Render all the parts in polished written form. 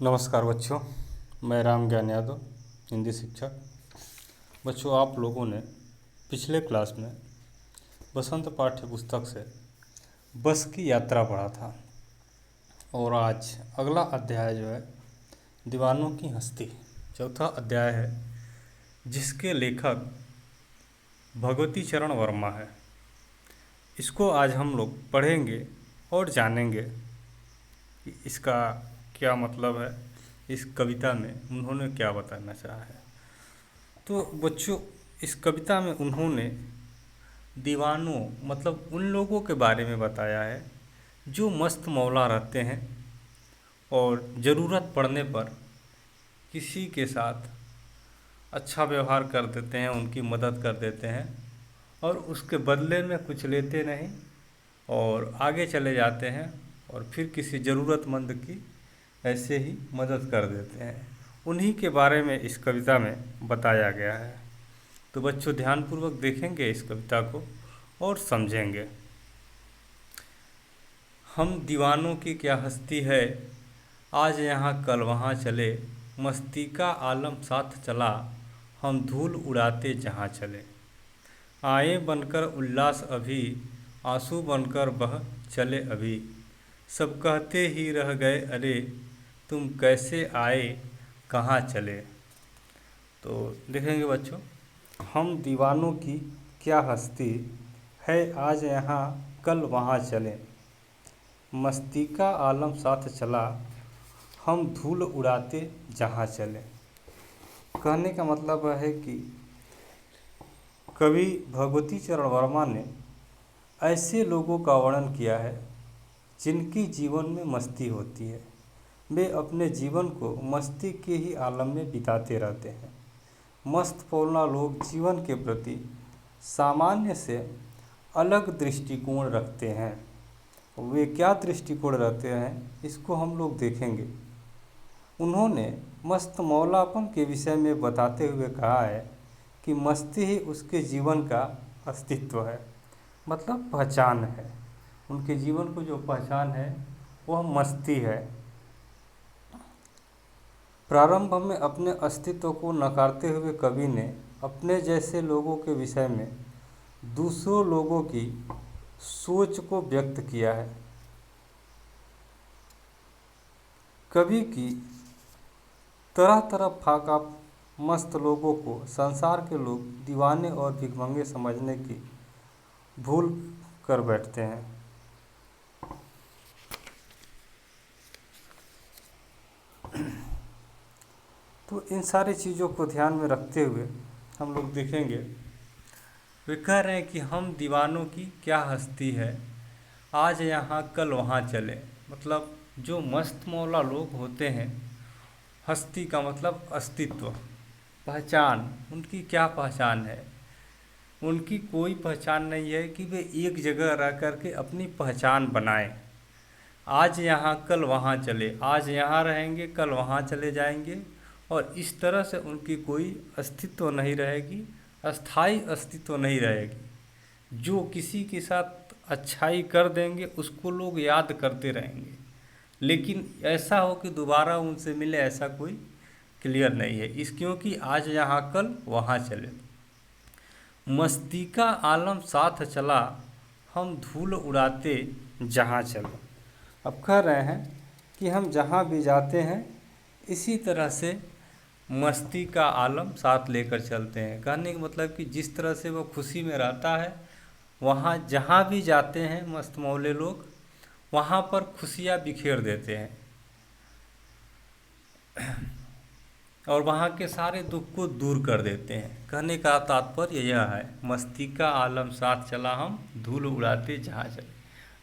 नमस्कार बच्चों, मैं राम ज्ञान यादव, हिंदी शिक्षक। बच्चों, आप लोगों ने पिछले क्लास में बसंत पाठ्य पुस्तक से बस की यात्रा पढ़ा था और आज अगला अध्याय जो है दीवानों की हस्ती, चौथा अध्याय है, जिसके लेखक भगवती चरण वर्मा है। इसको आज हम लोग पढ़ेंगे और जानेंगे कि इसका क्या मतलब है, इस कविता में उन्होंने क्या बताना चाहा है। तो बच्चों, इस कविता में उन्होंने दीवानों मतलब उन लोगों के बारे में बताया है जो मस्त मौला रहते हैं और ज़रूरत पड़ने पर किसी के साथ अच्छा व्यवहार कर देते हैं, उनकी मदद कर देते हैं और उसके बदले में कुछ लेते नहीं और आगे चले जाते हैं और फिर किसी ज़रूरतमंद की ऐसे ही मदद कर देते हैं। उन्हीं के बारे में इस कविता में बताया गया है। तो बच्चों, ध्यानपूर्वक देखेंगे इस कविता को और समझेंगे। हम दीवानों की क्या हस्ती है, आज यहाँ कल वहाँ चले, मस्ती का आलम साथ चला, हम धूल उड़ाते जहाँ चले। आए बनकर उल्लास अभी, आंसू बनकर बह चले अभी, सब कहते ही रह गए अरे, तुम कैसे आए कहाँ चले। तो देखेंगे बच्चों, हम दीवानों की क्या हस्ती है, आज यहाँ कल वहाँ चले, मस्ती का आलम साथ चला, हम धूल उड़ाते जहाँ चले। कहने का मतलब है कि कवि भगवती चरण वर्मा ने ऐसे लोगों का वर्णन किया है जिनकी जीवन में मस्ती होती है। वे अपने जीवन को मस्ती के ही आलम में बिताते रहते हैं। मस्त पौला लोग जीवन के प्रति सामान्य से अलग दृष्टिकोण रखते हैं। वे क्या दृष्टिकोण रखते हैं, इसको हम लोग देखेंगे। उन्होंने मस्त मौलापन के विषय में बताते हुए कहा है कि मस्ती ही उसके जीवन का अस्तित्व है, मतलब पहचान है। उनके जीवन को जो पहचान है वह मस्ती है। प्रारंभ में अपने अस्तित्व को नकारते हुए कवि ने अपने जैसे लोगों के विषय में दूसरों लोगों की सोच को व्यक्त किया है। कवि की तरह तरह फाका मस्त लोगों को संसार के लोग दीवाने और भिखमंगे समझने की भूल कर बैठते हैं। तो इन सारी चीज़ों को ध्यान में रखते हुए हम लोग देखेंगे। वे कह रहे हैं कि हम दीवानों की क्या हस्ती है, आज यहाँ कल वहाँ चले। मतलब जो मस्त मौला लोग होते हैं, हस्ती का मतलब अस्तित्व, पहचान। उनकी क्या पहचान है? उनकी कोई पहचान नहीं है कि वे एक जगह रह कर के अपनी पहचान बनाएं। आज यहाँ कल वहाँ चले, आज यहाँ रहेंगे कल वहाँ चले जाएंगे और इस तरह से उनकी कोई अस्तित्व नहीं रहेगी, अस्थाई अस्तित्व नहीं रहेगी। जो किसी के साथ अच्छाई कर देंगे उसको लोग याद करते रहेंगे, लेकिन ऐसा हो कि दोबारा उनसे मिले ऐसा कोई क्लियर नहीं है। इस क्योंकि आज यहाँ कल वहाँ चले, मस्ती का आलम साथ चला, हम धूल उड़ाते जहाँ चले। अब कह रहे हैं कि हम जहाँ भी जाते हैं इसी तरह से मस्ती का आलम साथ लेकर चलते हैं। कहने का मतलब कि जिस तरह से वो खुशी में रहता है, वहाँ जहाँ भी जाते हैं मस्त मौले लोग वहाँ पर खुशियाँ बिखेर देते हैं और वहाँ के सारे दुख को दूर कर देते हैं। कहने का तात्पर्य यह है, मस्ती का आलम साथ चला, हम धूल उड़ाते जहाँ चले।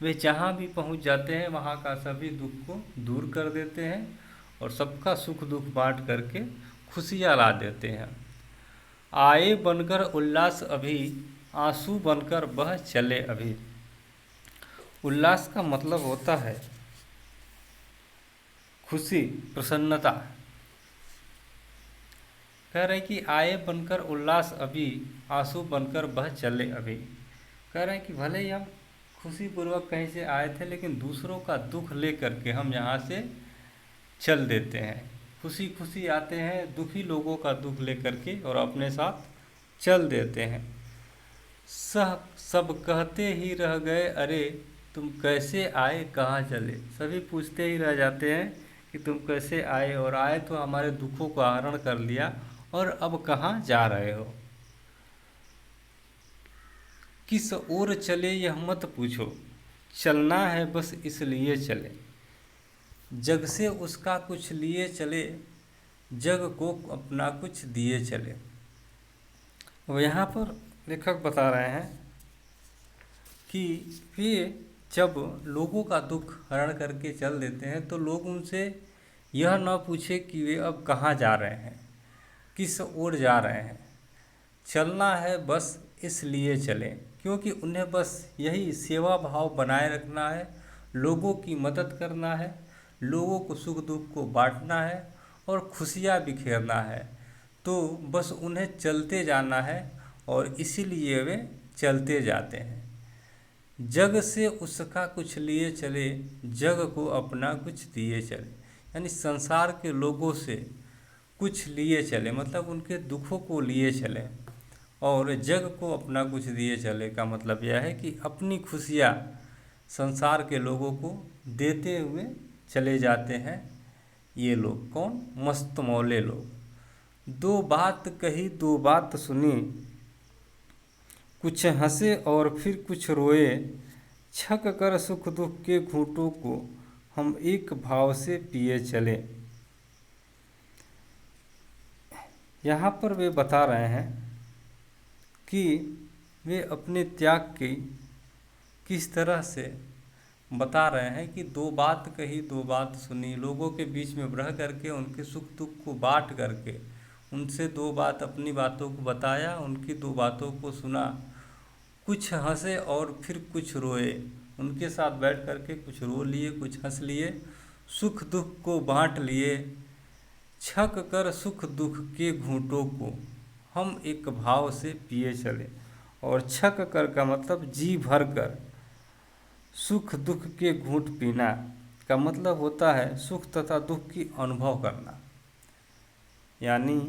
वे जहाँ भी पहुँच जाते हैं वहाँ का सभी दुख को दूर कर देते हैं और सबका सुख दुख बांट करके खुशियाँ ला देते हैं। आए बनकर उल्लास अभी, आंसू बनकर बह चले अभी। उल्लास का मतलब होता है खुशी, प्रसन्नता। कह रहे हैं कि आए बनकर उल्लास अभी, आंसू बनकर बह चले अभी। कह रहे हैं कि भले ही हम खुशी पूर्वक कहीं से आए थे, लेकिन दूसरों का दुख ले करके हम यहाँ से चल देते हैं। खुशी खुशी आते हैं, दुखी लोगों का दुख लेकर के और अपने साथ चल देते हैं। सब कहते ही रह गए, अरे तुम कैसे आए कहाँ चले। सभी पूछते ही रह जाते हैं कि तुम कैसे आए, और आए तो हमारे दुखों को हरण कर लिया, और अब कहाँ जा रहे हो। किस ओर चले यह मत पूछो, चलना है बस इसलिए चले। जग से उसका कुछ लिए चले, जग को अपना कुछ दिए चले। अब यहाँ पर लेखक बता रहे हैं कि वे जब लोगों का दुख हरण करके चल देते हैं तो लोग उनसे यह न पूछे कि वे अब कहाँ जा रहे हैं, किस ओर जा रहे हैं। चलना है बस इसलिए चलें, क्योंकि उन्हें बस यही सेवा भाव बनाए रखना है, लोगों की मदद करना है, लोगों को सुख दुख को बांटना है और खुशियाँ बिखेरना है। तो बस उन्हें चलते जाना है और इसीलिए वे चलते जाते हैं। जग से उसका कुछ लिए चले, जग को अपना कुछ दिए चले। यानी संसार के लोगों से कुछ लिए चले, मतलब उनके दुखों को लिए चले, और जग को अपना कुछ दिए चले का मतलब यह है कि अपनी खुशियाँ संसार के लोगों को देते हुए चले जाते हैं। ये लोग कौन? मस्त मौले लोग। दो बात कही दो बात सुनी, कुछ हंसे और फिर कुछ रोए, छक कर सुख दुख के घूंटों को हम एक भाव से पिए चले। यहाँ पर वे बता रहे हैं कि वे अपने त्याग की किस तरह से बता रहे हैं कि दो बात कही दो बात सुनी, लोगों के बीच में रह करके उनके सुख दुख को बांट करके उनसे दो बात अपनी बातों को बताया, उनकी दो बातों को सुना, कुछ हंसे और फिर कुछ रोए, उनके साथ बैठ करके कुछ रो लिए कुछ हंस लिए, सुख दुख को बांट लिए। छक कर सुख दुख के घूंटों को हम एक भाव से पिए चले। और छक कर का मतलब जी भर कर, सुख दुख के घूंट पीना का मतलब होता है सुख तथा दुख की अनुभव करना। यानी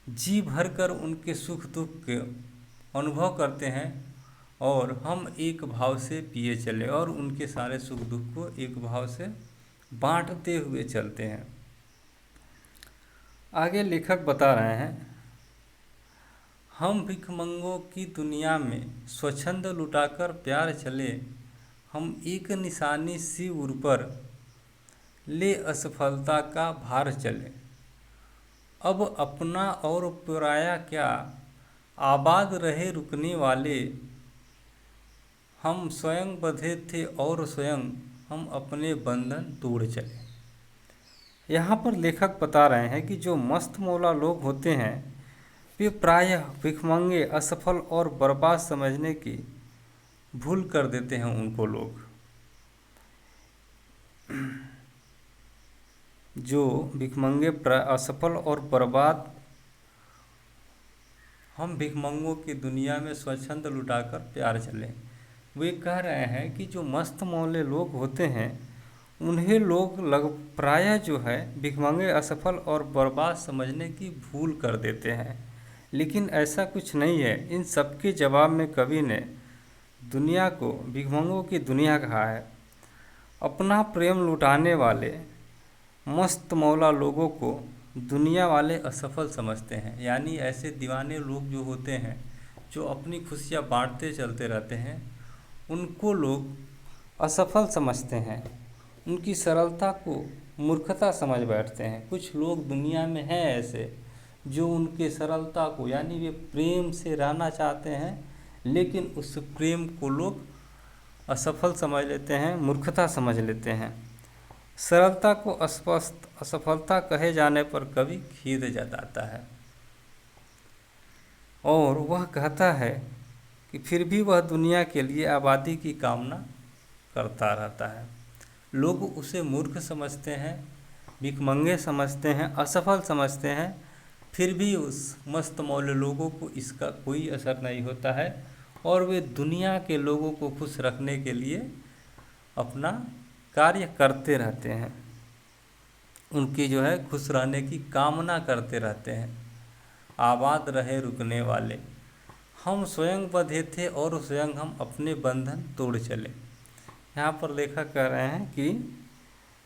जी भर कर उनके सुख दुख के अनुभव करते हैं और हम एक भाव से पिए चले और उनके सारे सुख दुख को एक भाव से बांटते हुए चलते हैं। आगे लेखक बता रहे हैं, हम भिखमंगों की दुनिया में स्वच्छंद लुटाकर प्यार चले, हम एक निशानी सी उर पर ले असफलता का भार चले। अब अपना और पराया क्या, आबाद रहे रुकने वाले, हम स्वयं बंधे थे और स्वयं हम अपने बंधन तोड़ चले। यहाँ पर लेखक बता रहे हैं कि जो मस्त मौला लोग होते हैं वे प्रायः भिखमंगे, असफल और बर्बाद समझने की भूल कर देते हैं उनको लोग। जो भिखमंगे असफल और बर्बाद, हम भिखमंगों की दुनिया में स्वच्छंद लुटाकर प्यार चले। वे कह रहे हैं कि जो मस्त मौले लोग होते हैं उन्हें लोग प्रायः जो है भिखमंगे, असफल और बर्बाद समझने की भूल कर देते हैं। लेकिन ऐसा कुछ नहीं है। इन सबके जवाब में कवि ने दुनिया को भिखमंगों की दुनिया कहा है। अपना प्रेम लुटाने वाले मस्त मौला लोगों को दुनिया वाले असफल समझते हैं। यानी ऐसे दीवाने लोग जो होते हैं जो अपनी खुशियाँ बांटते चलते रहते हैं, उनको लोग असफल समझते हैं, उनकी सरलता को मूर्खता समझ बैठते हैं। कुछ लोग दुनिया में हैं ऐसे जो उनके सरलता को, यानी वे प्रेम से रहना चाहते हैं लेकिन उस प्रेम को लोग असफल समझ लेते हैं, मूर्खता समझ लेते हैं। सरलता को अस्पष्ट असफलता कहे जाने पर कवि खेद जताता है और वह कहता है कि फिर भी वह दुनिया के लिए आबादी की कामना करता रहता है। लोग उसे मूर्ख समझते हैं, भिखमंगे समझते हैं, असफल समझते हैं, फिर भी उस मस्त मौले लोगों को इसका कोई असर नहीं होता है और वे दुनिया के लोगों को खुश रखने के लिए अपना कार्य करते रहते हैं। उनकी जो है खुश रहने की कामना करते रहते हैं। आबाद रहे रुकने वाले, हम स्वयं बंधे थे और स्वयं हम अपने बंधन तोड़ चले। यहाँ पर लेखक कह रहे हैं कि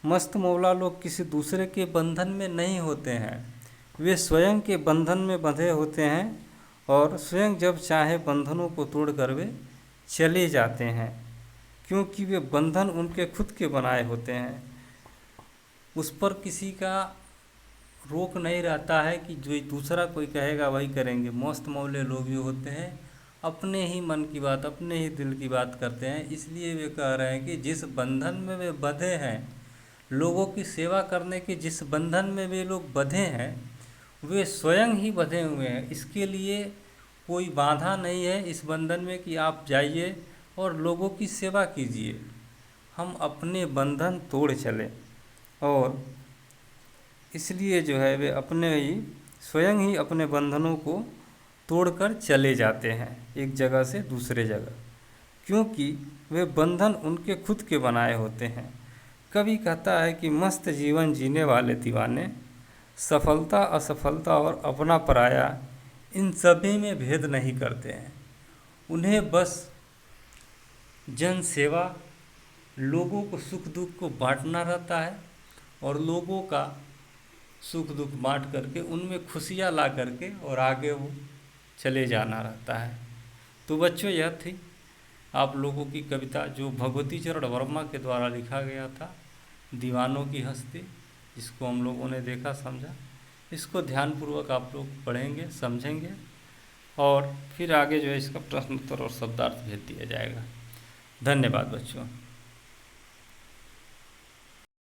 मस्त मौला लोग किसी दूसरे के बंधन में नहीं होते हैं, वे स्वयं के बंधन में बंधे होते हैं और स्वयं जब चाहे बंधनों को तोड़कर वे चले जाते हैं, क्योंकि वे बंधन उनके खुद के बनाए होते हैं। उस पर किसी का रोक नहीं रहता है कि जो दूसरा कोई कहेगा वही करेंगे। मस्त मौले लोग जो होते हैं अपने ही मन की बात, अपने ही दिल की बात करते हैं। इसलिए वे कह रहे हैं कि जिस बंधन में वे बंधे हैं, लोगों की सेवा करने के जिस बंधन में वे लोग बंधे हैं, वे स्वयं ही बंधे हुए हैं। इसके लिए कोई बाधा नहीं है इस बंधन में कि आप जाइए और लोगों की सेवा कीजिए। हम अपने बंधन तोड़ चले और इसलिए जो है वे अपने ही स्वयं ही अपने बंधनों को तोड़कर चले जाते हैं एक जगह से दूसरे जगह, क्योंकि वे बंधन उनके खुद के बनाए होते हैं। कवि कहता है कि मस्त जीवन जीने वाले दीवाने सफलता असफलता और अपना पराया इन सभी में भेद नहीं करते हैं। उन्हें बस जन सेवा, लोगों को सुख दुख को बांटना रहता है और लोगों का सुख दुख बांट करके उनमें खुशियाँ ला करके और आगे वो चले जाना रहता है। तो बच्चों, यह थी आप लोगों की कविता जो भगवती चरण वर्मा के द्वारा लिखा गया था, दीवानों की हस्ती, जिसको हम लोगों ने देखा समझा। इसको ध्यानपूर्वक आप लोग पढ़ेंगे, समझेंगे और फिर आगे जो है इसका प्रश्न उत्तर और शब्दार्थ भेज दिया जाएगा। धन्यवाद बच्चों।